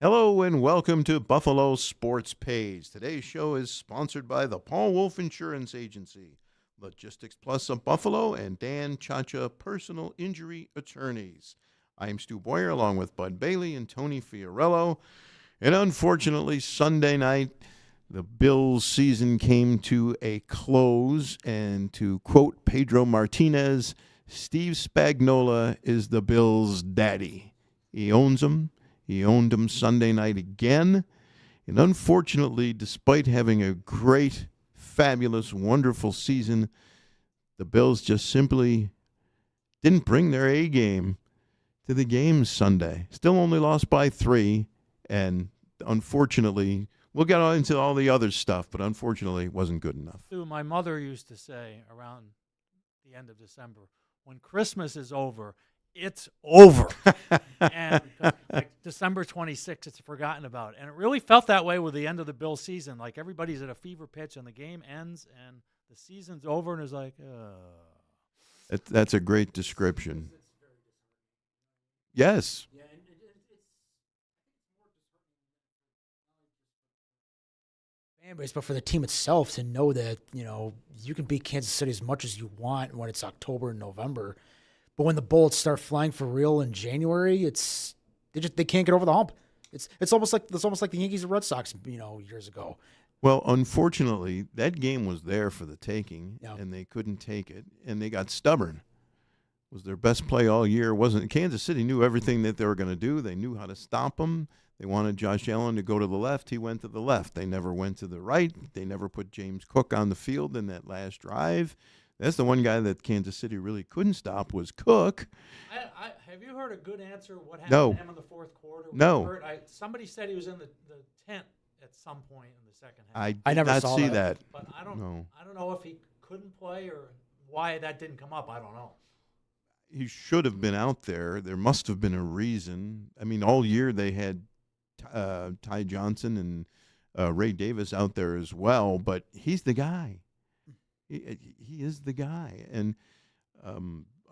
Hello and welcome to Buffalo Sports Page. Today's show is sponsored by the Paul Wolf Insurance Agency, Logistics Plus of Buffalo, and Dan Chacha Personal Injury Attorneys. I'm Stu Boyar along with Bud Bailey and Tony Fiorello. And unfortunately, Sunday night, the Bills season came to a close. And to quote Pedro Martinez, Steve Spagnuolo is the Bills' daddy. He owns them. He owned them Sunday night again. And unfortunately, despite having a great, fabulous, wonderful season, the Bills just simply didn't bring their A game to the game Sunday. Still only lost by 3. And unfortunately, we'll get into all the other stuff, but unfortunately, it wasn't good enough. My mother used to say around the end of December, when Christmas is over, it's over. And like December 26th, it's forgotten about. And it really felt that way with the end of the Bills season. Like everybody's at a fever pitch and the game ends and the season's over and it's like, That's a great description. Yes. Yeah, and fan base, but for the team itself to know that, you can beat Kansas City as much as you want when it's October and November. But when the bullets start flying for real in January, they can't get over the hump. It's almost like the Yankees and Red Sox, years ago. Well, unfortunately, that game was there for the taking, Yeah. and they couldn't take it, and they got stubborn. It was their best play all year. Wasn't Kansas City knew everything that they were going to do. They knew how to stop them. They wanted Josh Allen to go to the left. He went to the left. They never went to the right. They never put James Cook on the field in that last drive. That's the one guy that Kansas City really couldn't stop was Cook. have you heard a good answer what happened No. to him in the fourth quarter? No. Somebody said he was in the tent at some point in the second half. I did I never not saw see that. that. But I No. don't know if he couldn't play or why that didn't come up. I don't know. He should have been out there. There must have been a reason. I mean, all year they had Ty Johnson and Ray Davis out there as well, but he's the guy. He is the guy. And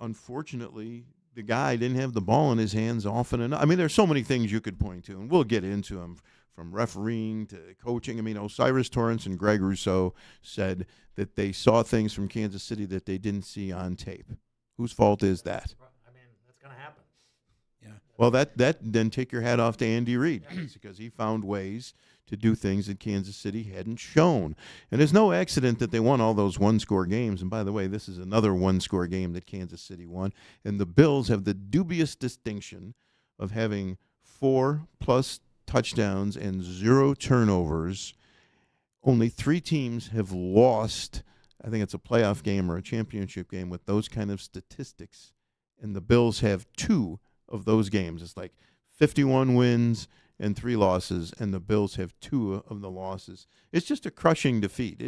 unfortunately, the guy didn't have the ball in his hands often enough. I mean, there's so many things you could point to, and we'll get into them from refereeing to coaching. I mean, Osiris Torrance and Greg Rousseau said that they saw things from Kansas City that they didn't see on tape. Whose fault is that? I mean, that's going to happen. Yeah. Well, that then take your hat off to Andy Reid because he found ways to do things that Kansas City hadn't shown. And there's no accident that they won all those one-score games. And by the way, this is another one-score game that Kansas City won. And the Bills have the dubious distinction of having 4+ touchdowns and 0 turnovers. Only 3 teams have lost, I think it's a playoff game or a championship game with those kind of statistics. And the Bills have 2 of those games. It's like 51 wins and 3 losses, and the Bills have 2 of the losses. It's just a crushing defeat.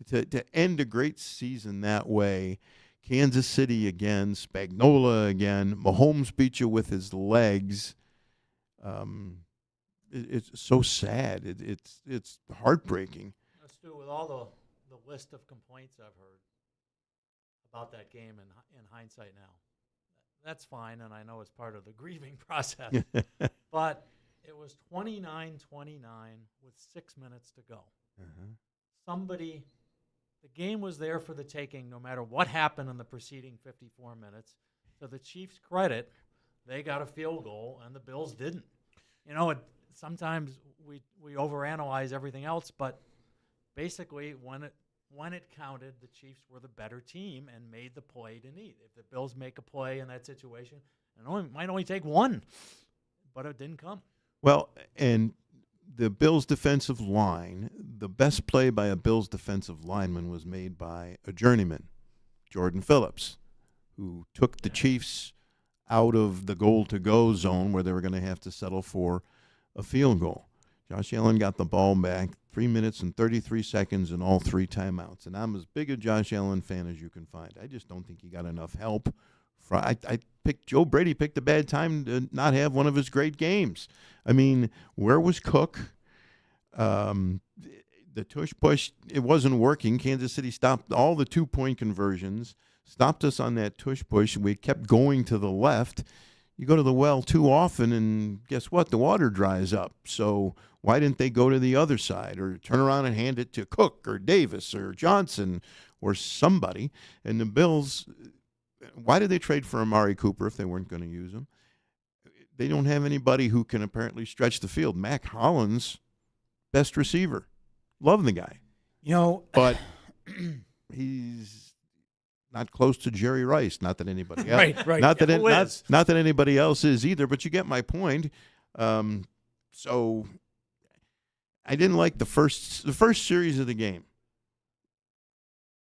To end a great season that way, Kansas City again, Spagnuolo again, Mahomes beat you with his legs. It's so sad. It's heartbreaking. Let's do with all the list of complaints I've heard about that game in hindsight now. That's fine, and I know it's part of the grieving process. But it was 29-29 with 6 minutes to go. The game was there for the taking no matter what happened in the preceding 54 minutes. To the Chiefs' credit, they got a field goal, and the Bills didn't. Sometimes we overanalyze everything else, but basically when it counted, the Chiefs were the better team and made the play to need. If the Bills make a play in that situation, it might only take one, but it didn't come. Well, and the Bills' defensive line, the best play by a Bills' defensive lineman was made by a journeyman, Jordan Phillips, who took the Chiefs out of the goal-to-go zone where they were going to have to settle for a field goal. Josh Allen got the ball back 3 minutes and 33 seconds in all 3 timeouts. And I'm as big a Josh Allen fan as you can find. I just don't think he got enough help. Joe Brady picked a bad time to not have one of his great games. I mean, where was Cook? The tush push, it wasn't working. Kansas City stopped all the 2-point conversions, stopped us on that tush push. We kept going to the left. you go to the well too often, and guess what? The water dries up. So why didn't they go to the other side or turn around and hand it to Cook or Davis or Johnson or somebody? And the Bills, why did they trade for Amari Cooper if they weren't going to use him? They don't have anybody who can apparently stretch the field. Mac Hollins, best receiver. Love the guy. But he's not close to Jerry Rice. Not that anybody else, right. Not that anybody else is either. But you get my point. So I didn't like the first series of the game.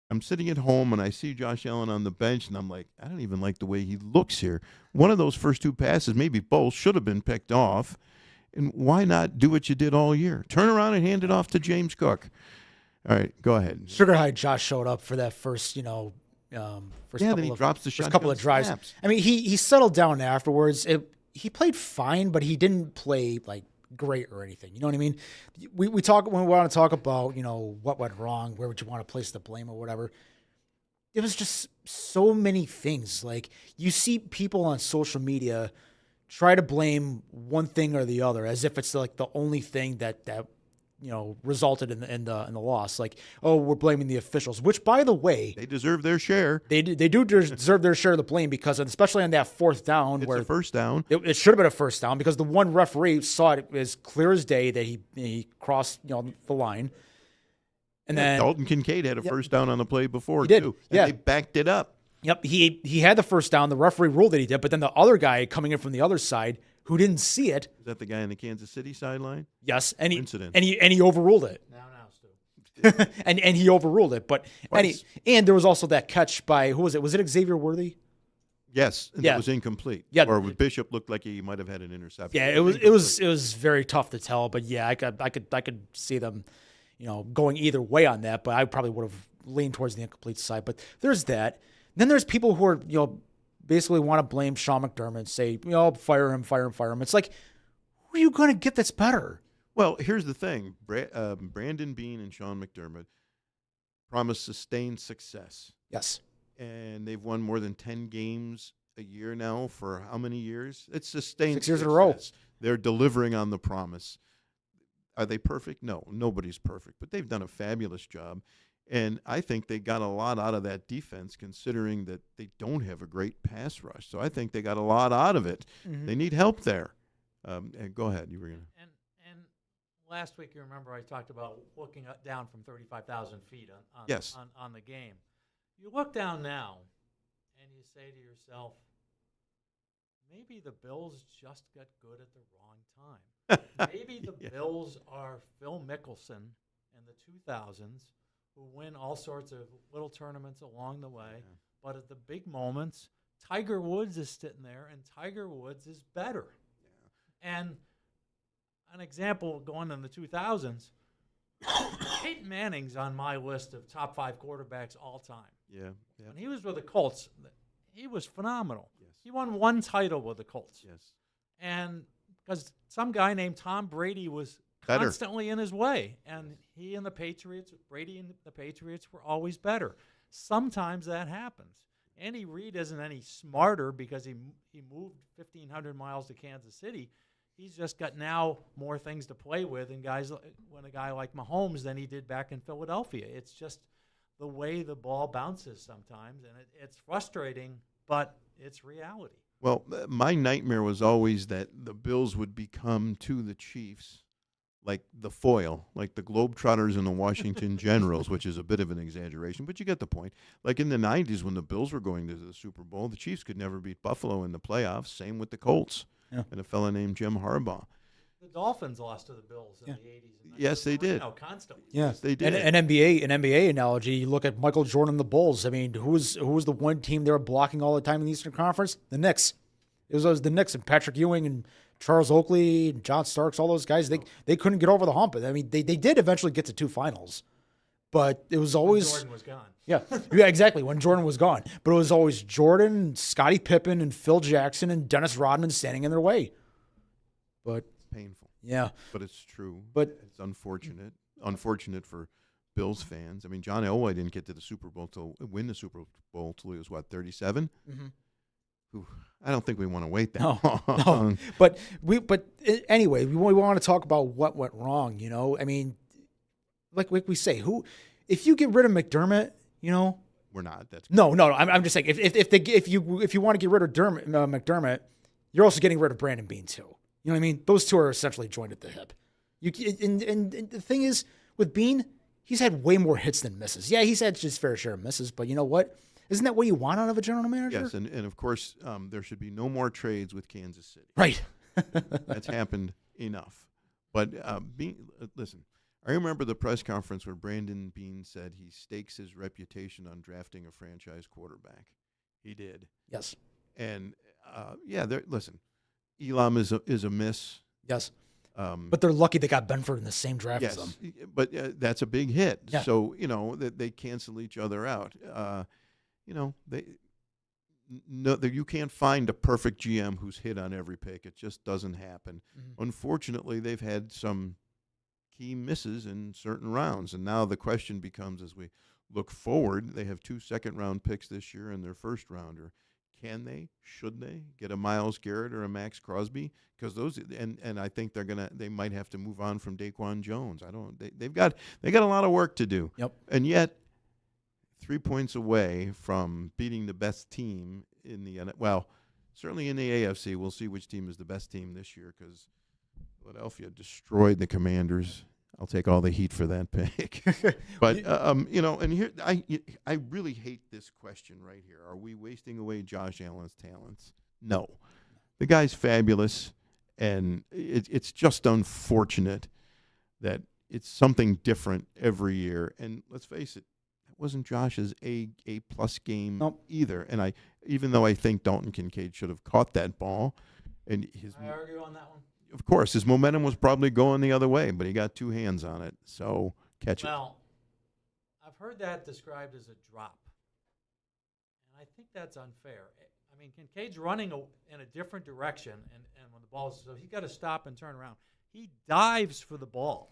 I'm sitting at home and I see Josh Allen on the bench, and I'm like, I don't even like the way he looks here. One of those first two passes, maybe both, should have been picked off. And why not do what you did all year? Turn around and hand it off to James Cook. All right, go ahead. Sugar High Josh showed up for that first, Then he drops the first couple of drives. snaps. I mean, he settled down afterwards. He played fine, but he didn't play like great or anything. You know what I mean? We talk when we want to talk about, what went wrong, where would you want to place the blame or whatever. It was just so many things. Like, you see people on social media try to blame one thing or the other as if it's like the only thing that resulted in the loss. Like, oh, we're blaming the officials, which, by the way, They deserve their share. they do deserve their share of the blame, because especially on that fourth down, It's where a first down. it should have been a first down, because the one referee saw it as clear as day that he crossed the line. And then Dalton Kincaid had a first down on the play before, He did, too. yeah. And they backed it up. Yep, he had the first down. The referee ruled that he did, but then the other guy coming in from the other side who didn't see it, Is that the guy on the Kansas City sideline? yes, and Coincidence. he overruled it. Now, Stu. and he overruled it. But Twice. and there was also that catch by, who was it? Was it Xavier Worthy? Yes, and Yeah. it was incomplete. Yeah. Or Bishop looked like he might have had an interception. Yeah, it was very tough to tell. But yeah, I could see them, going either way on that. But I probably would have leaned towards the incomplete side. But there's that. Then there's people who are, basically want to blame Sean McDermott and say, fire him. It's like, who are you going to get that's better? Well, here's the thing. Brandon Beane and Sean McDermott promise sustained success. Yes. And they've won more than 10 games a year now for how many years? It's sustained 6 years in a row. success. They're delivering on the promise. Are they perfect? No, nobody's perfect. But they've done a fabulous job. And I think they got a lot out of that defense, considering that they don't have a great pass rush. So I think they got a lot out of it. Mm-hmm. They need help there. And go ahead. You were going to. And last week, you remember I talked about looking down from 35,000 feet Yes. on the game. You look down now, and you say to yourself, maybe the Bills just got good at the wrong time. Maybe the Bills are Phil Mickelson in the 2000s, who win all sorts of little tournaments along the way. Yeah. But at the big moments, Tiger Woods is sitting there, and Tiger Woods is better. Yeah. And an example going in the 2000s, Peyton Manning's on my list of top 5 quarterbacks all time. Yeah. When he was with the Colts, he was phenomenal. Yes. He won one title with the Colts. Yes. And because some guy named Tom Brady was Better. constantly in his way, and he and the Patriots, Brady and the Patriots were always better. Sometimes that happens. Andy Reid isn't any smarter because he moved 1,500 miles to Kansas City. He's just got now more things to play with, and when a guy like Mahomes than he did back in Philadelphia. It's just the way the ball bounces sometimes, and it's frustrating, but it's reality. Well, my nightmare was always that the Bills would become to the Chiefs like the foil, like the Globetrotters and the Washington Generals, which is a bit of an exaggeration, but you get the point. Like in the 90s when the Bills were going to the Super Bowl, the Chiefs could never beat Buffalo in the playoffs. Same with the Colts and a fella named Jim Harbaugh. The Dolphins lost to the Bills in the 80s. And Yes, they did. Constantly. Yes, they did. And an NBA analogy, you look at Michael Jordan and the Bulls. I mean, who was the one team they were blocking all the time in the Eastern Conference? The Knicks. It was always the Knicks and Patrick Ewing and Charles Oakley and John Starks, all those guys. They couldn't get over the hump. I mean, they did eventually get to 2 finals, but it was always Jordan was gone. Yeah, exactly. When Jordan was gone, but it was always Jordan, Scottie Pippen, and Phil Jackson and Dennis Rodman standing in their way. But It's painful. yeah, But it's true. But- it's unfortunate. Unfortunate for Bills fans. I mean, John Elway didn't get to the Super Bowl win the Super Bowl till he was, 37? Mhm. I don't think we want to wait that No, long. no. But anyway, we want to talk about what went wrong. I mean, like we say, if you get rid of McDermott, We're not. That's no. I'm just saying if you want to get rid of McDermott, you're also getting rid of Brandon Bean too. You know what I mean? Those two are essentially joined at the hip. And the thing is with Bean, he's had way more hits than misses. Yeah, he's had his fair share of misses, but you know what? Isn't that what you want out of a general manager? Yes, and of course, there should be no more trades with Kansas City. Right. That's happened enough. But listen, I remember the press conference where Brandon Bean said he stakes his reputation on drafting a franchise quarterback. He did. Yes. And listen, Elam is a miss. Yes. But they're lucky they got Benford in the same draft Yes, as them. but that's a big hit. Yeah. So they cancel each other out. You can't find a perfect GM who's hit on every pick. It just doesn't happen. Mm-hmm. Unfortunately, they've had some key misses in certain rounds, and now the question becomes, as we look forward, they have 2 second-round picks this year and their first rounder. Should they get a Myles Garrett or a Max Crosby? Because those, and I think they might have to move on from Daquan Jones. They got a lot of work to do. Yep. And yet, 3 points away from beating the best team in certainly in the AFC. We'll see which team is the best team this year because Philadelphia destroyed the Commanders. I'll take all the heat for that pick. But and here I really hate this question right here. Are we wasting away Josh Allen's talents? No. The guy's fabulous, and it's just unfortunate that it's something different every year. And let's face it, that wasn't Josh's A-plus game either. And even though I think Dalton Kincaid should have caught that ball, and I argue on that one. of course, his momentum was probably going the other way, but he got 2 hands on it, so catch it. Well, I've heard that described as a drop, and I think that's unfair. I mean, Kincaid's running in a different direction, and when the ball is, so he's got to stop and turn around. He dives for the ball.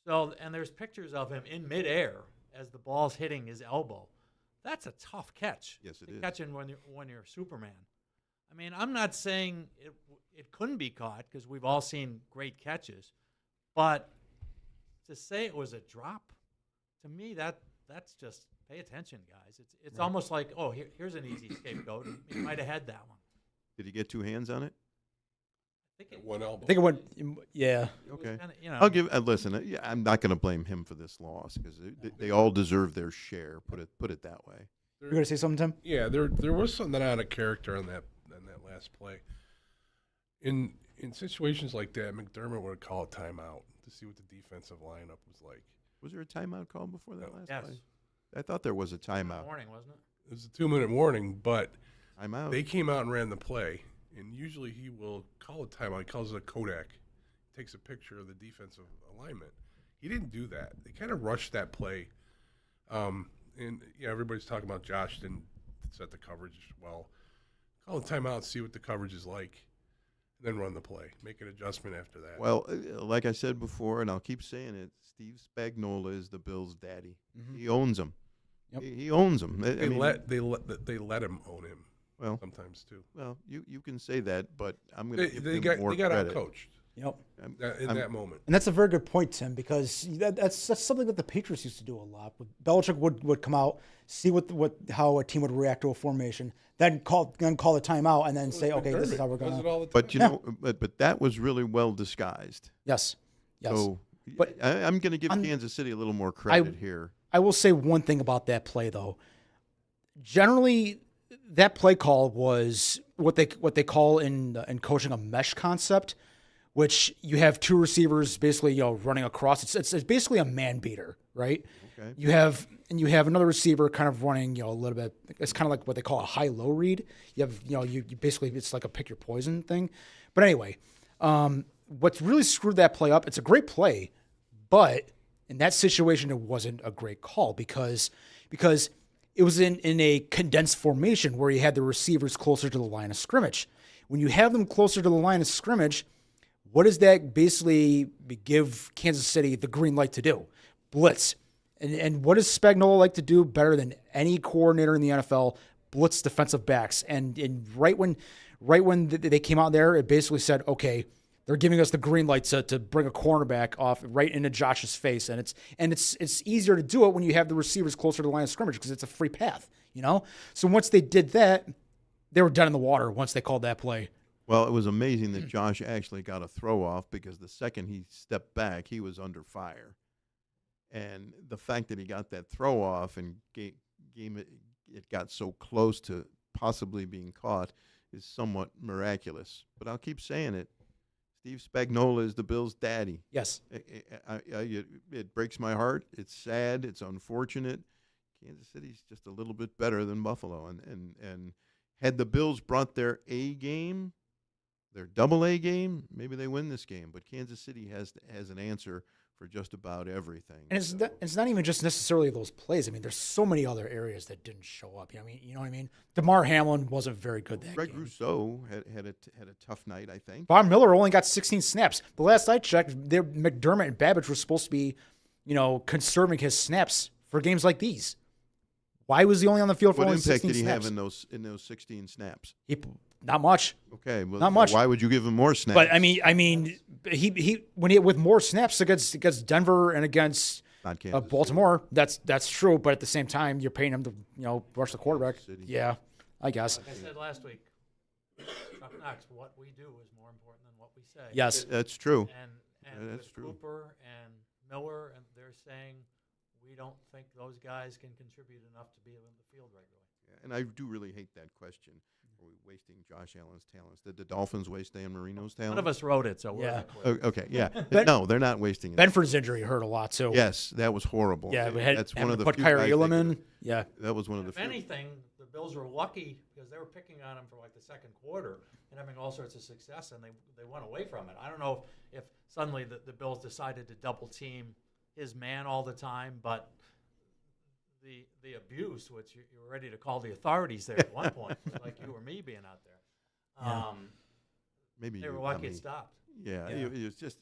So, and there's pictures of him in midair as the ball's hitting his elbow. That's a tough catch. Yes, it is. Catching when you're Superman. I mean, I'm not saying it couldn't be caught because we've all seen great catches, but to say it was a drop, to me that's just pay attention, guys. It's right. Almost like here's an easy scapegoat. He might have had that one. Did he get 2 hands on it? I think one elbow. I think it went. Yeah. Okay. Kinda, I'll give. Listen, I'm not going to blame him for this loss because they all deserve their share. Put it that way. You going to say something, Tim? Yeah, there was something out of character on that last play. In situations like that, McDermott would call a timeout to see what the defensive lineup was like. Was there a timeout called before that last yes. play? I thought there was a timeout. Warning, wasn't it? It was a 2-minute warning, but Timeout. they came out and ran the play. And usually he will call a timeout. He calls it a Kodak. Takes a picture of the defensive alignment. He didn't do that. They kind of rushed that play. Everybody's talking about Josh didn't set the coverage well. Call a timeout, see what the coverage is like, then run the play. Make an adjustment after that. Well, like I said before, and I'll keep saying it, Steve Spagnuolo is the Bills' daddy. Mm-hmm. He owns them. Yep. He owns them. They let him own him. Well, sometimes too. Well, you can say that, but I'm going to give them more They got credit. out-coached. Yep. In that moment. And that's a very good point, Tim, because that's something that the Patriots used to do a lot. Belichick would come out, see how a team would react to a formation, then call a timeout, and then say, okay, this is how we're going to. But but that was really well disguised. Yes. So, but I'm going to give Kansas City a little more credit here. I will say one thing about that play, though. Generally, that play call was what they call in coaching a mesh concept, which you have 2 receivers basically running across. It's basically a man beater, right? Okay. You have another receiver kind of running a little bit. It's kind of like what they call a high-low read. You have you basically it's like a pick your poison thing. But anyway, what's really screwed that play up? It's a great play, but in that situation it wasn't a great call because it was in a condensed formation where you had the receivers closer to the line of scrimmage. When you have them closer to the line of scrimmage, what does that basically give Kansas City the green light to do? Blitz. And what does Spagnuolo like to do better than any coordinator in the NFL? blitz defensive backs, and right when they came out there, it basically said, okay, they're giving us the green light to bring a cornerback off right into Josh's face, and it's easier to do it when you have the receivers closer to the line of scrimmage because it's a free path, So once they did that, they were dead in the water once they called that play. Well, it was amazing that Josh actually got a throw off because the second he stepped back, he was under fire. And the fact that he got that throw off and it got so close to possibly being caught is somewhat miraculous. But I'll keep saying it. Steve Spagnuolo is the Bills' daddy. Yes. It breaks my heart. It's sad. It's unfortunate. Kansas City's just a little bit better than Buffalo. And had the Bills brought their A game, their double A game, maybe they win this game. But Kansas City has an answer for just about everything. And it's not even just necessarily those plays. I mean, there's so many other areas that didn't show up. You know what I mean? DeMar Hamlin wasn't very good that Greg game. Rousseau had a tough night, I think. Von Miller only got 16 snaps. The last I checked, McDermott and Babbage were supposed to be, conserving his snaps for games like these. Why was he only on the field for What only impact 16 did he snaps? have in those 16 snaps? Not much. Okay, well, Not much. Why would you give him more snaps? But I mean, he with more snaps against Denver and against Not Kansas Baltimore, that's true. But at the same time, you're paying him to rush the quarterback. City. Yeah, I guess. Like I said last week, Chuck Knox, what we do is more important than what we say. Yes. That's true. And That's with true. Cooper and Miller, and they're saying we don't think those guys can contribute enough to be in the field regularly. And I do really hate that question. Are we wasting Josh Allen's talents? Did the Dolphins waste Dan Marino's talent? None of us wrote it, so we're Yeah. not clear. Okay, yeah. No, they're not wasting it. Benford's injury hurt a lot too. Yes, that was horrible. Yeah, we had That's having one of to the put few Kyrie guys Elam they in. could- Yeah. That was one of the If few. anything, the Bills were lucky because they were picking on him for like the second quarter and having all sorts of success, and they went away from it. I don't know if suddenly the Bills decided to double team his man all the time, but the abuse, which you were ready to call the authorities there at one point, like you or me being out there. Maybe They you were got lucky me. it stopped. Yeah, it was just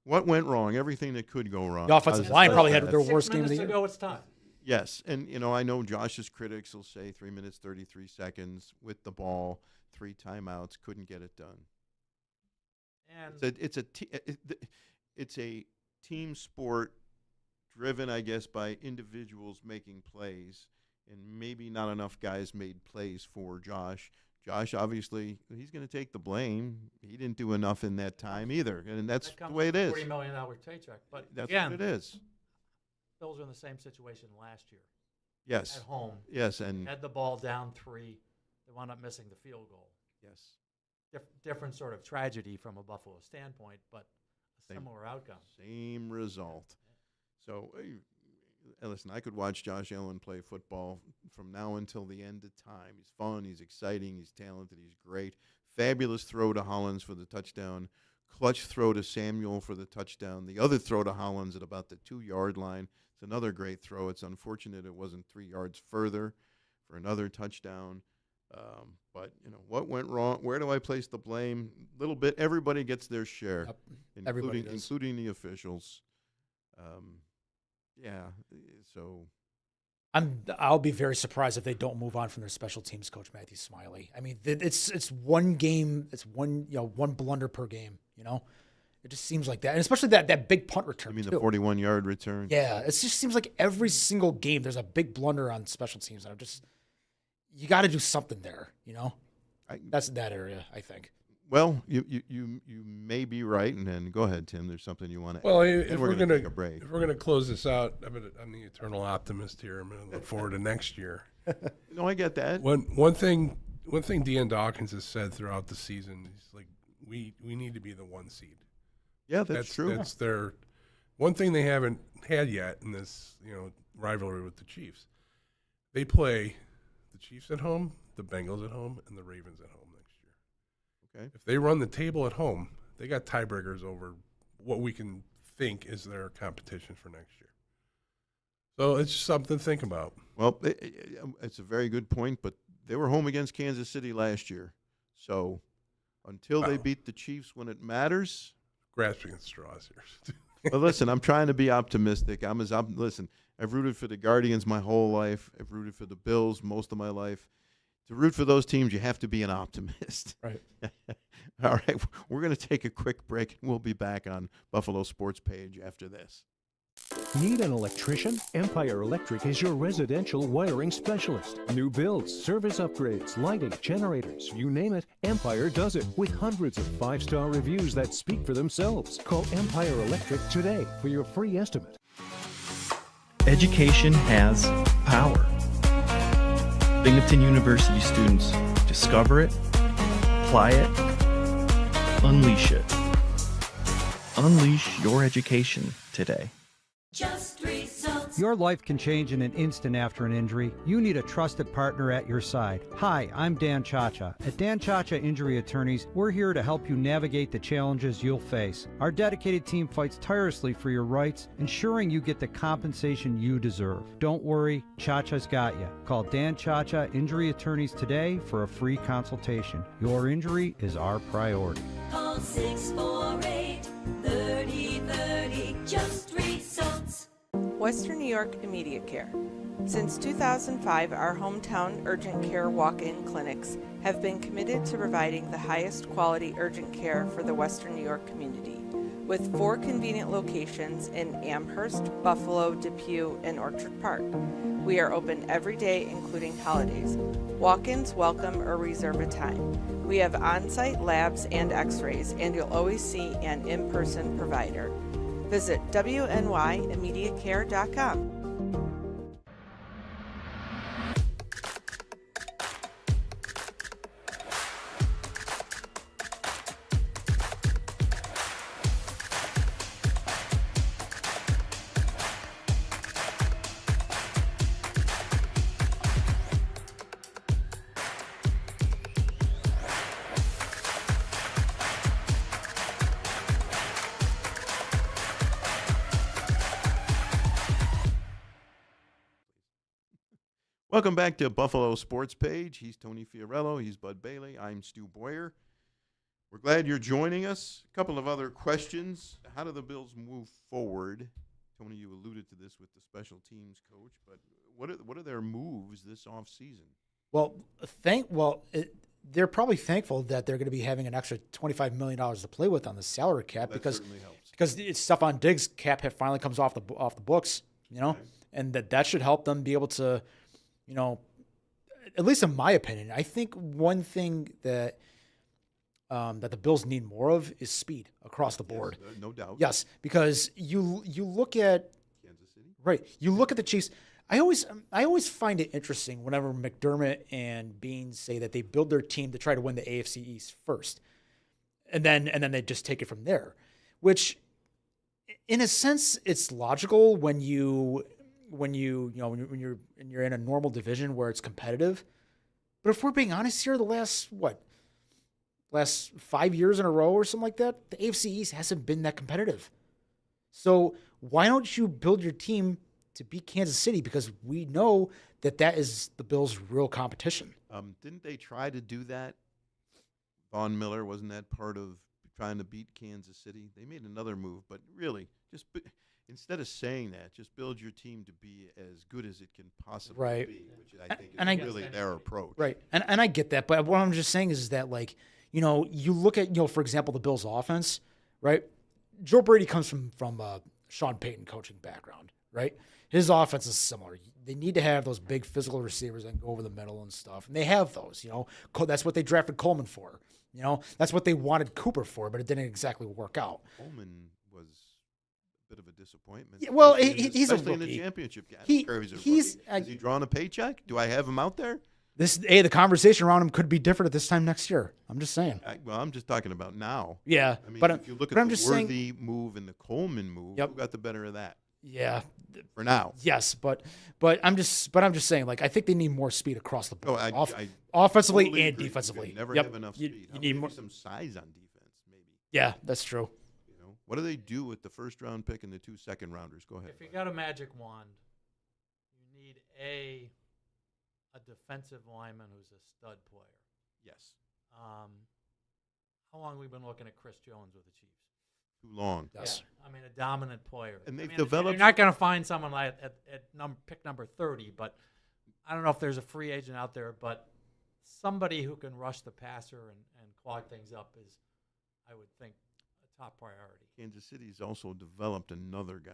what went wrong. Everything that could go wrong. The offensive was- line probably was had bad. their 6 worst game of minutes the year. ago, it's time. Yes, and I know Josh's critics will say 3 minutes 33 seconds with the ball, 3 timeouts, couldn't get it done. And It's a team sport driven, I guess, by individuals making plays, and maybe not enough guys made plays for Josh. Josh, obviously, he's going to take the blame. He didn't do enough in that time either, and that's that the comes way it with is. a $40 million paycheck. But That's again, what it is. Bills are in the same situation last year Yes, at home. yes, and Had the ball down 3. They wound up missing the field goal. yes. Different sort of tragedy from a Buffalo standpoint, but a Same. similar outcome. Same result. So, listen, I could watch Josh Allen play football from now until the end of time. He's fun, he's exciting, he's talented, he's great. Fabulous throw to Hollins for the touchdown. Clutch throw to Samuel for the touchdown. The other throw to Hollins at about the 2-yard line. It's another great throw. It's unfortunate it wasn't 3 yards further for another touchdown. But, what went wrong? Where do I place the blame? Little bit. Everybody gets their share, Yep. Everybody does. including the officials. Yeah, so I'll be very surprised if they don't move on from their special teams coach Matthew Smiley. I mean, it's one game, it's one blunder per game. It just seems like that, and especially that big punt return. I mean, too. the 41-yard return. Yeah, it just seems like every single game there's a big blunder on special teams, and you got to do something there. That's that area, I think. Well, you may be right, and then go ahead, Tim. There's something you want to. Well, add. if And we're gonna gonna take a break. if we're gonna close this out, I'm the eternal optimist here. I'm gonna look forward to next year. No, I get that. One thing Dean Dawkins has said throughout the season is like we need to be the 1 seed. Yeah, that's true. That's their one thing they haven't had yet in this rivalry with the Chiefs. They play the Chiefs at home, the Bengals at home, and the Ravens at home next year. Okay. If they run the table at home, they got tiebreakers over what we can think is their competition for next year. So it's just something to think about. Well, it's a very good point, but they were home against Kansas City last year, so until they Wow. beat the Chiefs when it matters, Grasping at straws here. But listen, I'm trying to be optimistic. Listen, I've rooted for the Guardians my whole life. I've rooted for the Bills most of my life. To root for those teams, you have to be an optimist. Right. All right, we're going to take a quick break, and we'll be back on Buffalo Sports Page after this. Need an electrician? Empire Electric is your residential wiring specialist. New builds, service upgrades, lighting, generators, you name it, Empire does it with hundreds of 5-star reviews that speak for themselves. Call Empire Electric today for your free estimate. Education has power. Binghamton University students discover it, apply it, unleash it. Unleash your education today. Just results. Your life can change in an instant after an injury. You need a trusted partner at your side. Hi, I'm Dan Chacha. At Dan Chacha Injury Attorneys, we're here to help you navigate the challenges you'll face. Our dedicated team fights tirelessly for your rights, ensuring you get the compensation you deserve. Don't worry, Chacha's got you. Call Dan Chacha Injury Attorneys today for a free consultation. Your injury is our priority. Call 648-3030. Just results. Western New York Immediate Care. Since 2005, our hometown urgent care walk-in clinics have been committed to providing the highest quality urgent care for the Western New York community, with 4 convenient locations in Amherst, Buffalo, Depew, and Orchard Park. We are open every day, including holidays. Walk-ins welcome or reserve a time. We have on-site labs and x-rays, and you'll always see an in-person provider. Visit wnyimmediatecare.com. Welcome back to Buffalo Sports Page. He's Tony Fiorello. He's Bud Bailey. I'm Stu Boyar. We're glad you're joining us. A couple of other questions. How do the Bills move forward? Tony, you alluded to this with the special teams coach, but what are their moves this offseason? Well, they're probably thankful that they're going to be having an extra $25 million to play with on the salary cap That because certainly helps. it's Stephon Diggs' cap hit finally comes off the books, Okay. and that should help them be able to, at least in my opinion, I think one thing that that the Bills need more of is speed across the board. Yes, no doubt. Yes, because you look at Kansas City. right, you look at the Chiefs. I always find it interesting whenever McDermott and Beans say that they build their team to try to win the AFC East first, and then they just take it from there. Which, in a sense, it's logical when you're in a normal division where it's competitive. But if we're being honest here, the last 5 years in a row or something like that, the AFC East hasn't been that competitive. So why don't you build your team to beat Kansas City? Because we know that is the Bills' real competition. Didn't they try to do that? Von Miller, wasn't that part of trying to beat Kansas City? They made another move, but really, instead of saying that, just build your team to be as good as it can possibly be, which I think is really their approach. Right, and I get that, but what I'm just saying is that, you look at, for example, the Bills' offense, right? Joe Brady comes from Sean Payton coaching background, right? His offense is similar. They need to have those big physical receivers that can go over the middle and stuff, and they have those. That's what they drafted Coleman for. That's what they wanted Cooper for, but it didn't exactly work out. Coleman was a bit of a disappointment. Yeah, well, he's a in the rookie. Championship game. He- Is he drawing a paycheck? Do I have him out there? The conversation around him could be different at this time next year. I'm just saying. I'm just talking about now. Yeah, I mean, but if you look but at I'm the just saying- Worthy move and the Coleman move, Yep. who got the better of that Yeah, for now? yes, but I'm just saying, I think they need more speed across the board, I offensively totally and agree. You defensively. can never Yep. have enough You- speed. You need Maybe more. some size on defense, maybe. Yeah, that's true. What do they do with the first round pick and the 2 second rounders? Go ahead. If you got a magic wand, you need a defensive lineman who's a stud player. Yes. How long have we been looking at Chris Jones with the Chiefs? Too long. Yes. Yeah. a dominant player. And they've You're developed. not going to find someone like at pick number 30, but I don't know if there's a free agent out there, but somebody who can rush the passer and clog things up is, I would think, a top priority. Kansas City's also developed another guy.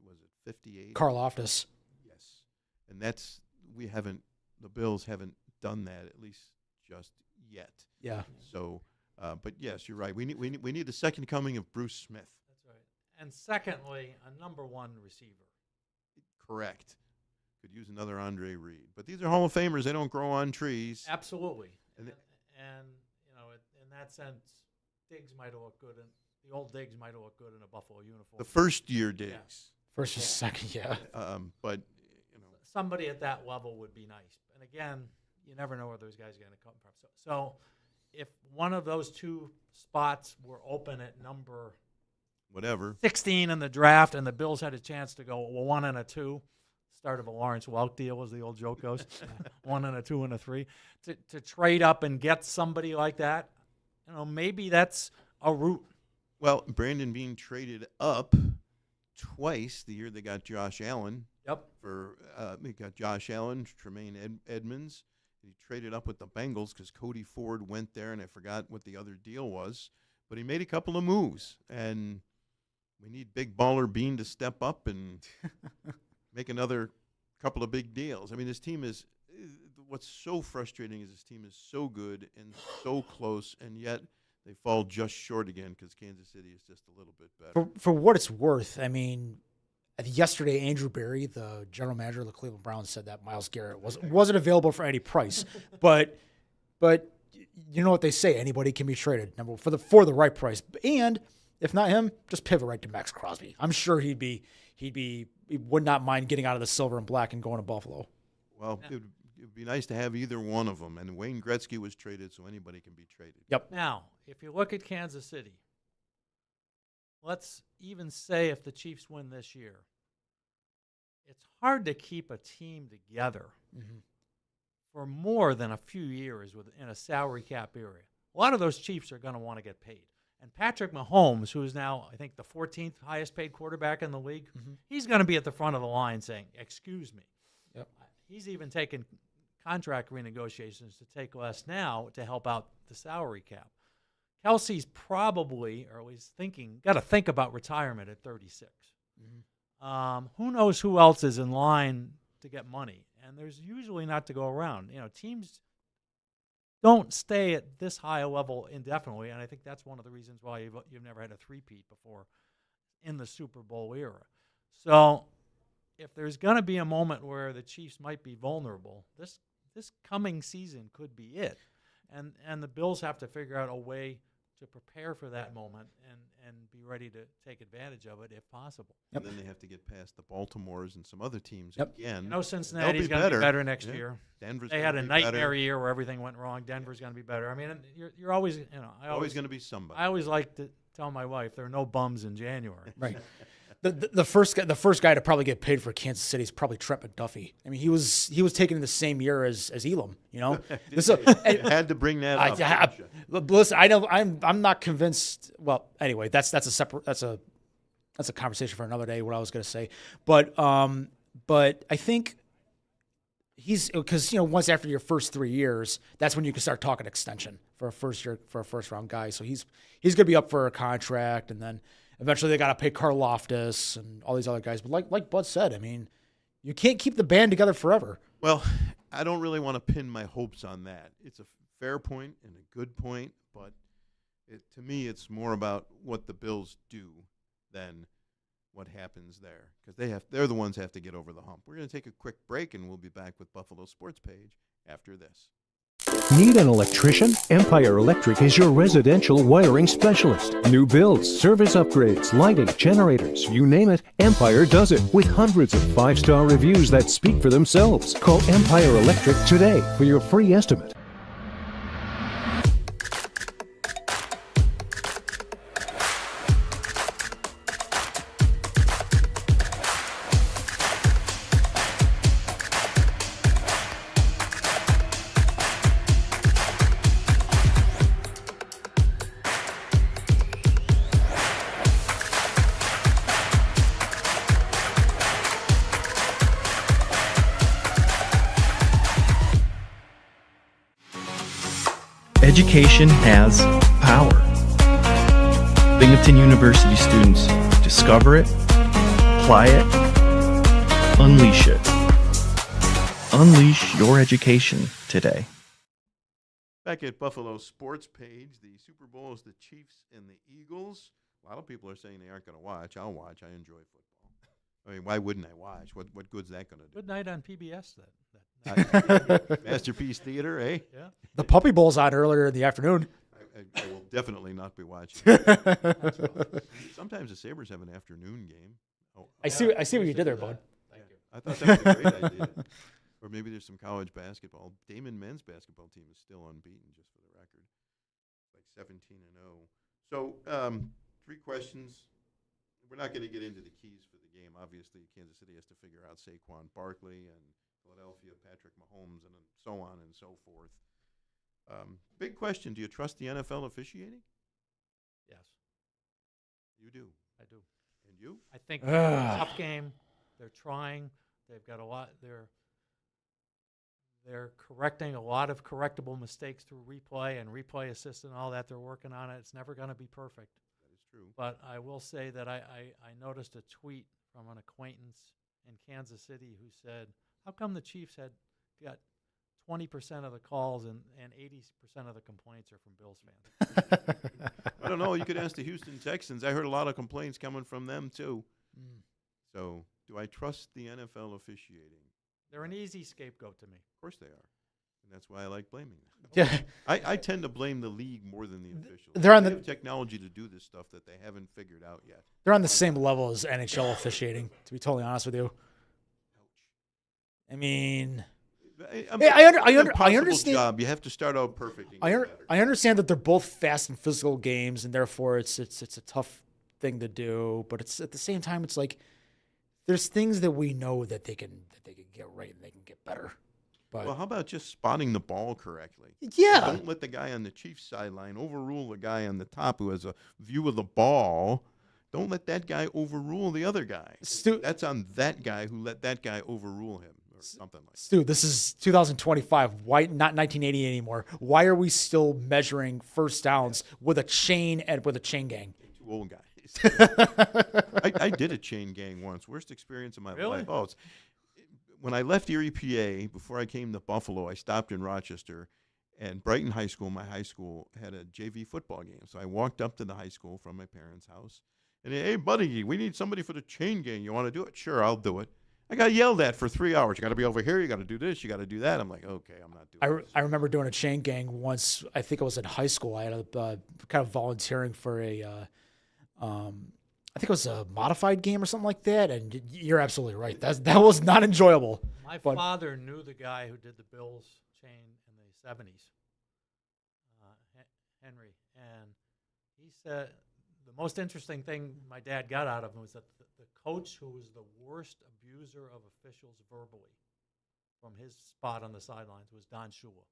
Was it 58? Carl Loftus. Yes, and the Bills haven't done that, at least just yet. Yeah. So, but yes, you're right. We need the second coming of Bruce Smith. That's right. And secondly, a number one receiver. Correct. Could use another Andre Reed, but these are Hall of Famers. They don't grow on trees. Absolutely. And And in that sense, Diggs might have looked good, and the old Diggs might have looked good in a Buffalo uniform. The first year Diggs. First or second, yeah. But somebody at that level would be nice. And again, you never know where those guys are going to come from. So if one of those two spots were open at number whatever 16 in the draft, and the Bills had a chance to go 1 and a 2. Start of a Lawrence Welk deal, as the old joke goes. 1 and a 2 and a 3. To trade up and get somebody like that, maybe that's a route. Well, Brandon Beane traded up twice the year they got Josh Allen. Yep. They got Josh Allen, Tremaine Edmonds. He traded up with the Bengals because Cody Ford went there, and I forgot what the other deal was. But he made a couple of moves, and we need big baller Beane to step up and make another couple of big deals. I mean, this team is – what's so frustrating is this team is so good and so close, and yet they fall just short again because Kansas City is just a little bit better. For what it's worth, I mean, yesterday Andrew Berry, the general manager of the Cleveland Browns, said that Myles Garrett wasn't available for any price. But you know what they say, anybody can be traded for the right price. And if not him, just pivot right to Max Crosby. I'm sure he would not mind getting out of the silver and black and going to Buffalo. Well, it would be nice to have either one of them. And Wayne Gretzky was traded, so anybody can be traded. Yep. Now, if you look at Kansas City, let's even say if the Chiefs win this year, it's hard to keep a team together for more than a few years in a salary cap area. A lot of those Chiefs are going to want to get paid. And Patrick Mahomes, who is now, I think, the 14th highest paid quarterback in the league, he's going to be at the front of the line saying, excuse me. Yep. He's even taken contract renegotiations to take less now to help out the salary cap. Kelsey's probably, or at least got to think about retirement at 36. Who knows who else is in line to get money? And there's usually not to go around. Teams don't stay at this high a level indefinitely, and I think that's one of the reasons why you've never had a three-peat before in the Super Bowl era. So if there's going to be a moment where the Chiefs might be vulnerable, this coming season could be it. And the Bills have to figure out a way to prepare for that moment and be ready to take advantage of it if possible. And then they have to get past the Baltimores and some other teams again. Cincinnati's going to be better next year. Denver's they had a nightmare better. year where everything went wrong. Denver's going to be better. I mean, you're always, always going to be somebody. I always like to tell my wife there are no bums in January. Right. The first guy to probably get paid for Kansas City is probably Trent McDuffie. I mean, he was taken in the same year as Elam. Had to bring that up. Listen, I know I'm not convinced. Well, anyway, that's a conversation for another day. What I was going to say, but I think he's because once after your first 3 years, that's when you can start talking extension for a first round guy. So he's going to be up for a contract, and then eventually they got to pay Carl Loftus and all these other guys. But like Bud said, I mean, you can't keep the band together forever. Well, I don't really want to pin my hopes on that. It's a fair point and a good point, but to me, it's more about what the Bills do than what happens there, because they're the ones that have to get over the hump. We're going to take a quick break, and we'll be back with Buffalo Sports Page after this. Need an electrician? Empire Electric is your residential wiring specialist. New builds, service upgrades, lighting, generators, you name it, Empire does it with hundreds of 5-star reviews that speak for themselves. Call Empire Electric today for your free estimate. education has power. Binghamton University students discover it, apply it, unleash it. Unleash your education today. Back at Buffalo Sports Page, the Super Bowl is the Chiefs and the Eagles. A lot of people are saying they aren't going to watch. I'll watch. I enjoy football. I mean, why wouldn't I watch? What good's that going to do? Good night on PBS then. Masterpiece Theater, eh? Yeah. The Puppy Bowl's on earlier in the afternoon. I will definitely not be watching. Sometimes the Sabres have an afternoon game. Oh, I see what you did there, bud. Thank you. I thought that was a great idea. Or maybe there's some college basketball. Damon men's basketball team is still unbeaten, just for the record, like 17-0. So, 3 questions. We're not going to get into the keys for the game. Obviously, Kansas City has to figure out Saquon Barkley and Philadelphia, Patrick Mahomes, and so on and so forth. Big question: do you trust the NFL officiating? Yes, You do. I do. And you? I think it's a tough game. They're trying. They've got a lot. They're correcting a lot of correctable mistakes through replay and replay assist and all that. They're working on it. It's never going to be perfect. That is true. But I will say that I noticed a tweet from an acquaintance in Kansas City who said, how come the Chiefs got 20% of the calls and 80% of the complaints are from Bills fans? I don't know. You could ask the Houston Texans. I heard a lot of complaints coming from them, too. So, do I trust the NFL officiating? They're an easy scapegoat to me. Of course they are. And that's why I like blaming them. Yeah, I tend to blame the league more than the officials. they're on They the- have technology to do this stuff that they haven't figured out yet. they're on the same level as NHL officiating. To be totally honest with you, I mean, I understand. Job. You have to start out perfect. And get better. I understand that they're both fast and physical games, and therefore it's a tough thing to do. But it's at the same time, it's like there's things that we know that they can get right and they can get better. But Well, how about just spotting the ball correctly? yeah, Don't let the guy on the Chiefs sideline overrule the guy on the top who has a view of the ball. Don't let that guy overrule the other guy. That's on that guy who let that guy overrule him or something like that. Stu, this is 2025. Why not 1980 anymore? Why are we still measuring first downs with a chain and with a chain gang? 2 old guys. I did a chain gang once. Worst experience of my Really? life. When I left Erie, PA, before I came to Buffalo, I stopped in Rochester, and Brighton High School, my high school, had a JV football game. So I walked up to the high school from my parents' house, and hey, buddy, we need somebody for the chain gang. You want to do it? Sure, I'll do it. I got yelled at for 3 hours. You got to be over here. You got to do this. You got to do that. I'm like, okay, I'm not doing this. I remember doing a chain gang once. I think it was in high school. I had a kind of volunteering for I think it was a modified game or something like that. And you're absolutely right. That was not enjoyable. My But- father knew the guy who did the Bills chain in the 70s, Henry, and he said the most interesting thing my dad got out of him was that the coach who was the worst abuser of officials verbally from his spot on the sidelines was Don Shula.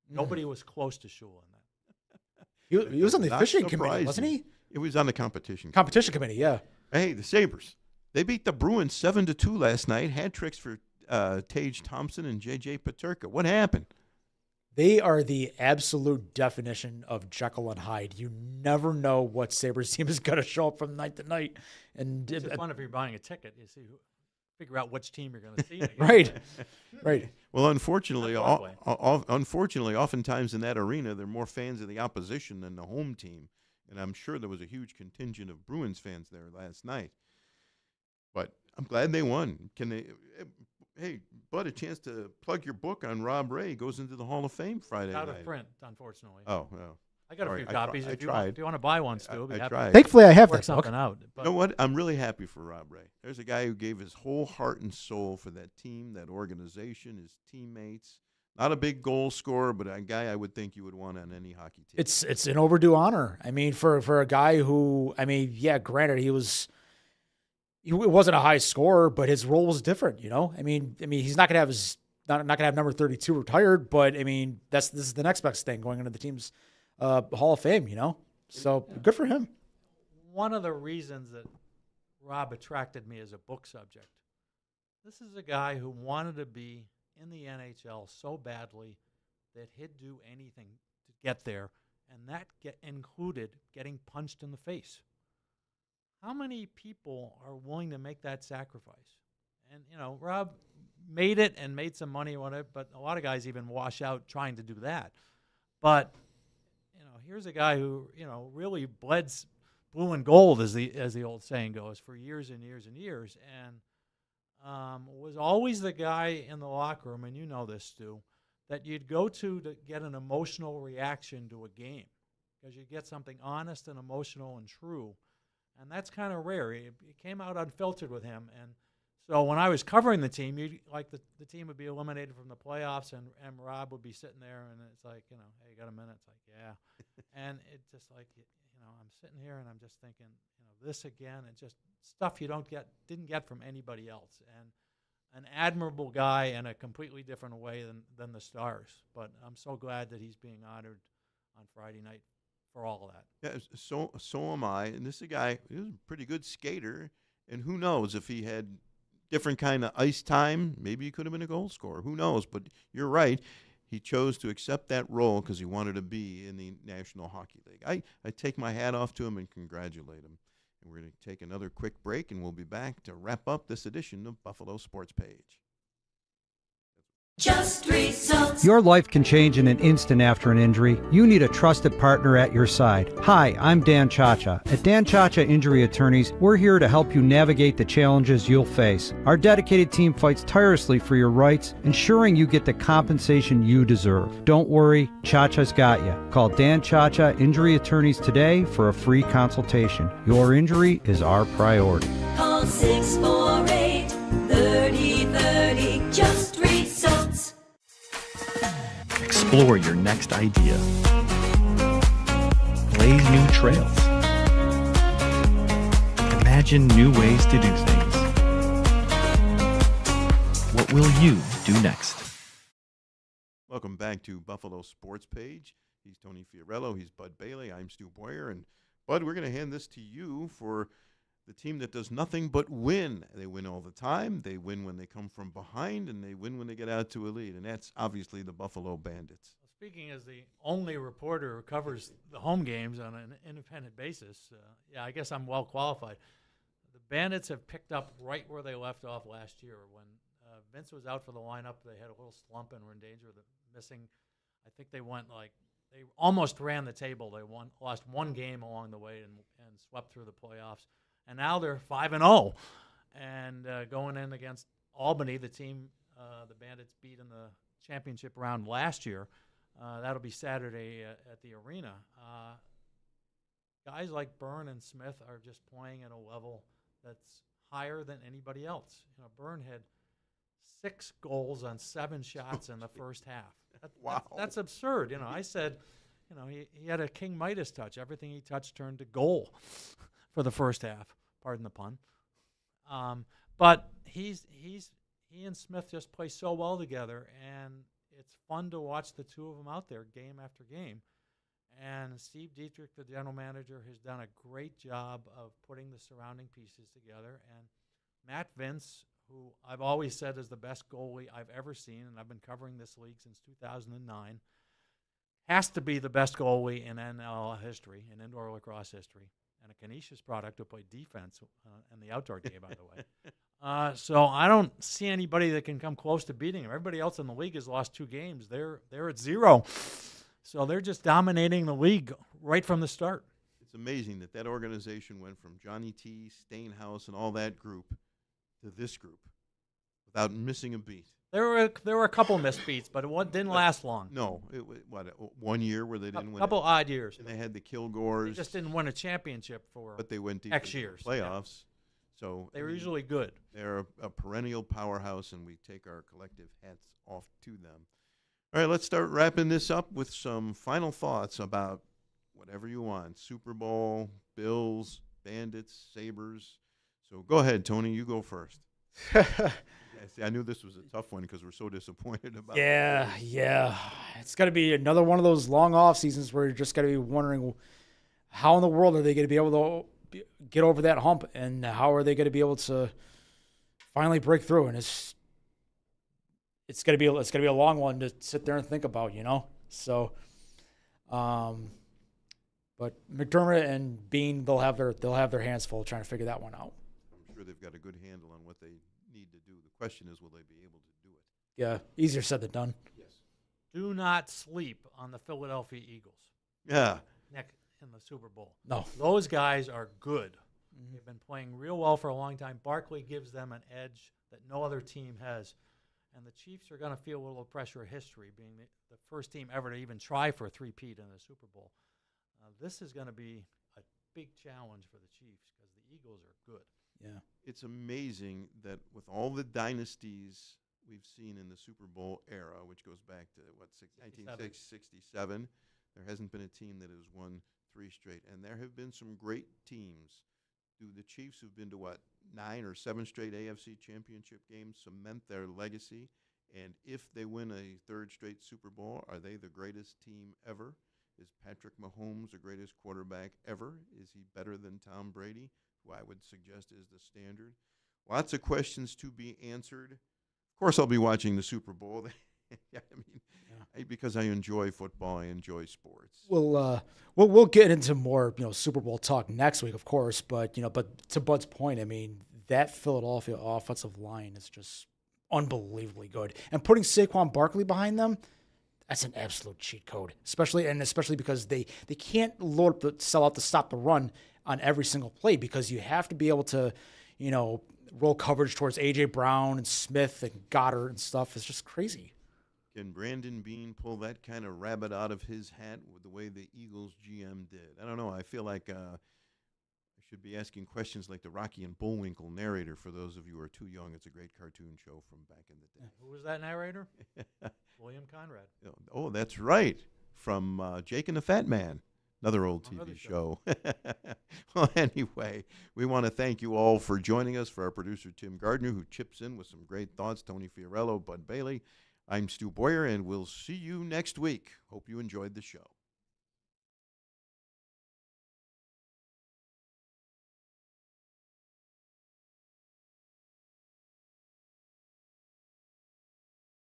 Nobody was close to Shula in that. He was on the Not officiating committee, wasn't surprising. he? It was on the competition. Competition committee, yeah. Hey, the Sabres. They beat the Bruins 7-2 last night. Hat tricks for Tage Thompson and J.J. Paterka. What happened? They are the absolute definition of Jekyll and Hyde. You never know what Sabres team is going to show up from night to night. And It's just fun if you're buying a ticket. You see, figure out which team you're going to see. right. Well, unfortunately, Not Broadway. unfortunately, oftentimes in that arena, there are more fans of the opposition than the home team. And I'm sure there was a huge contingent of Bruins fans there last night. But I'm glad they won. Hey, Bud, a chance to plug your book on Rob Ray. He goes into the Hall of Fame Friday Out night. of print, unfortunately. Oh, well. I got a Sorry, few I copies. I If you tried. want to buy one, Stu, I'll be I happy tried. to Thankfully, I have work that book. something out. You But know what? I'm really happy for Rob Ray. There's a guy who gave his whole heart and soul for that team, that organization, his teammates. Not a big goal scorer, but a guy I would think you would want on any hockey team. It's an overdue honor. I mean, for a guy who, I mean, yeah, granted, he wasn't a high scorer, but his role was different. You know, I mean, he's not gonna have not gonna have number 32 retired, but I mean, this is the next best thing going into the team's Hall of Fame. You know, so good for him. one of the reasons that Rob attracted me as a book subject, this is a guy who wanted to be in the NHL so badly that he'd do anything to get there, and that included getting punched in the face. How many people are willing to make that sacrifice? And, Rob made it and made some money on it, but a lot of guys even wash out trying to do that. But, here's a guy who, really bled blue and gold, as the old saying goes, for years and years and years, and was always the guy in the locker room, and you know this, Stu, that you'd go to get an emotional reaction to a game, because you get something honest and emotional and true, and that's kind of rare. It came out unfiltered with him, and so when I was covering the team, the team would be eliminated from the playoffs, and Rob would be sitting there, and it's like, hey, you got a minute? It's like, yeah. And it's just like, I'm sitting here, and I'm just thinking, this again, and just stuff you didn't get from anybody else. And an admirable guy in a completely different way than the Stars. But I'm so glad that he's being honored on Friday night for all of that. Yeah, so am I. And this is a guy, he was a pretty good skater, and who knows if he had different kind of ice time, maybe he could have been a goal scorer. Who knows? But you're right. He chose to accept that role because he wanted to be in the National Hockey League. I take my hat off to him and congratulate him. And we're going to take another quick break, and we'll be back to wrap up this edition of Buffalo Sports Page. Just results. Your life can change in an instant after an injury. You need a trusted partner at your side. Hi, I'm Dan Chacha. At Dan Chacha Injury Attorneys, we're here to help you navigate the challenges you'll face. Our dedicated team fights tirelessly for your rights, ensuring you get the compensation you deserve. Don't worry, Chacha's got you. Call Dan Chacha Injury Attorneys today for a free consultation. Your injury is our priority. Call 648-3030. Just results. Explore your next idea. Blaze new trails. Imagine new ways to do things. What will you do next? Welcome back to Buffalo Sports Page. He's Tony Fiorello. He's Bud Bailey. I'm Stu Boyar. And, Bud, we're going to hand this to you for the team that does nothing but win. They win all the time. They win when they come from behind, and they win when they get out to a lead. And that's obviously the Buffalo Bandits. Speaking as the only reporter who covers the home games on an independent basis, I guess I'm well qualified. The Bandits have picked up right where they left off last year. When Vince was out for the lineup, they had a little slump and were in danger of missing. I think they almost ran the table. They lost one game along the way and swept through the playoffs. And now they're 5-0, and going in against Albany, the team the Bandits beat in the championship round last year. That'll be Saturday at the arena. Guys like Byrne and Smith are just playing at a level that's higher than anybody else. Byrne had 6 goals on 7 shots in the first half. Wow. That's absurd. I said, he had a King Midas touch. Everything he touched turned to goal for the first half. Pardon the pun. But he and Smith just play so well together, and it's fun to watch the two of them out there game after game. And Steve Dietrich, the general manager, has done a great job of putting the surrounding pieces together. And Matt Vince, who I've always said is the best goalie I've ever seen, and I've been covering this league since 2009, has to be the best goalie in NL history, in indoor lacrosse history, and a Canisius product who played defense in the outdoor game, by the way. So I don't see anybody that can come close to beating him. Everybody else in the league has lost 2 games. They're at 0. So they're just dominating the league right from the start. It's amazing that organization went from Johnny T, Stainhouse, and all that group to this group without missing a beat. There were a couple missed beats, but it didn't last long. No, it was 1 year where they didn't win. A couple odd years. And they had the Kilgores. They just didn't win a championship for but they went deep X into years. the playoffs. Yeah. So they were usually good. They're a perennial powerhouse, and we take our collective hats off to them. All right, let's start wrapping this up with some final thoughts about whatever you want. Super Bowl, Bills, Bandits, Sabres. So go ahead, Tony. You go first. See, I knew this was a tough one because we're so disappointed about it. Yeah. It's got to be another one of those long off seasons where you're just got to be wondering how in the world are they going to be able to get over that hump, and how are they going to be able to finally break through. And it's going to be a long one to sit there and think about, So But McDermott and Bean, they'll have their hands full trying to figure that one out. I'm sure they've got a good handle on what they need to do. The question is, will they be able to do it? Yeah, easier said than done. Yes. Do not sleep on the Philadelphia Eagles Yeah. in the Super Bowl. No. Those guys are good. They've been playing real well for a long time. Barkley gives them an edge that no other team has. And the Chiefs are going to feel a little pressure of history, being the first team ever to even try for a three-peat in the Super Bowl. This is going to be a big challenge for the Chiefs because the Eagles are good. Yeah. It's amazing that with all the dynasties we've seen in the Super Bowl era, which goes back to, 1967, there hasn't been a team that has won 3 straight. And there have been some great teams. Do the Chiefs, who've been to, 9 or 7 straight AFC championship games, cement their legacy? And if they win a 3rd straight Super Bowl, are they the greatest team ever? Is Patrick Mahomes the greatest quarterback ever? Is he better than Tom Brady, who I would suggest is the standard? Lots of questions to be answered. Of course, I'll be watching the Super Bowl. Because I enjoy football, I enjoy sports. We'll get into more Super Bowl talk next week, of course. But to Bud's point, I mean, that Philadelphia offensive line is just unbelievably good, and putting Saquon Barkley behind them, that's an absolute cheat code, especially because they can't load up sell out to stop the run on every single play, because you have to be able to, roll coverage towards A.J. Brown and Smith and Goddard and stuff. It's just crazy. Can Brandon Beane pull that kind of rabbit out of his hat with the way the Eagles GM did? I don't know. I feel like I should be asking questions like the Rocky and Bullwinkle narrator. For those of you who are too young, it's a great cartoon show from back in the day. Who was that narrator? William Conrad. Oh, that's right. From Jake and the Fat Man, another old TV Another show. Well, anyway, we want to thank you all for joining us. For our producer, Tim Gardner, who chips in with some great thoughts, Tony Fiorello, Bud Bailey. I'm Stu Boyar, and we'll see you next week. Hope you enjoyed the show.